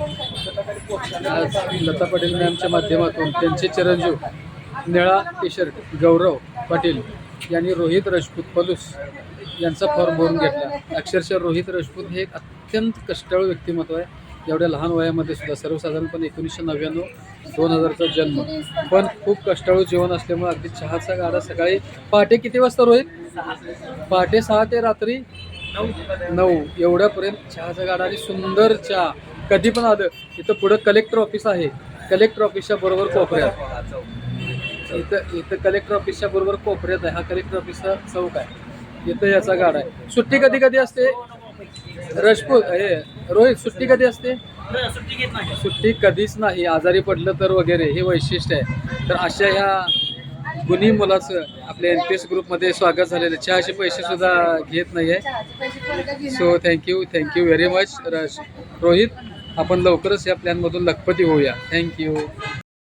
आज लता पाटील मॅमच्या माध्यमातून त्यांचे चिरंजीव निळा टी शर्ट गौरव पाटील यांनी रोहित राजपूत पलूस यांचा फॉर्म भरून घेतला. अक्षरशः रोहित राजपूत हे एक अत्यंत कष्टाळू व्यक्तिमत्व आहे. एवढ्या लहान वयामध्ये सुद्धा सर्वसाधारणपणे 1999-2000चा जन्म, पण खूप कष्टाळू जीवन असल्यामुळे अगदी चहाचा गाडा सकाळी पहाटे किती वाजता रोहित? पहाटे 6 ते रात्री 9 एवढ्यापर्यंत चहाचा गाडा आणि सुंदर चहा. कधी पण आलं इथं पुढं कलेक्टर ऑफिस आहे, कलेक्टर ऑफिसच्या बरोबर कोपऱ्यात इथं कलेक्टर ऑफिसच्या बरोबर कोपऱ्यात आहे. हा कलेक्टर ऑफिसचा चौक आहे, इथं याचा गाडा आहे. सुट्टी कधी कधी असते राजपूत हे रोहित? सुट्टी कधी असते? सुट्टी कधीच नाही. आजारी पडलं तर वगैरे हे वैशिष्ट्य आहे. तर अशा ह्या गुणी मुलाचं आपल्या NPS ग्रुपमध्ये स्वागत झालेलं. चहाचे पैसे सुद्धा घेत नाही आहे. So thank you very much Rohit. आपण लवकरच या प्लॅनमधून लखपती होऊया. थँक्यू.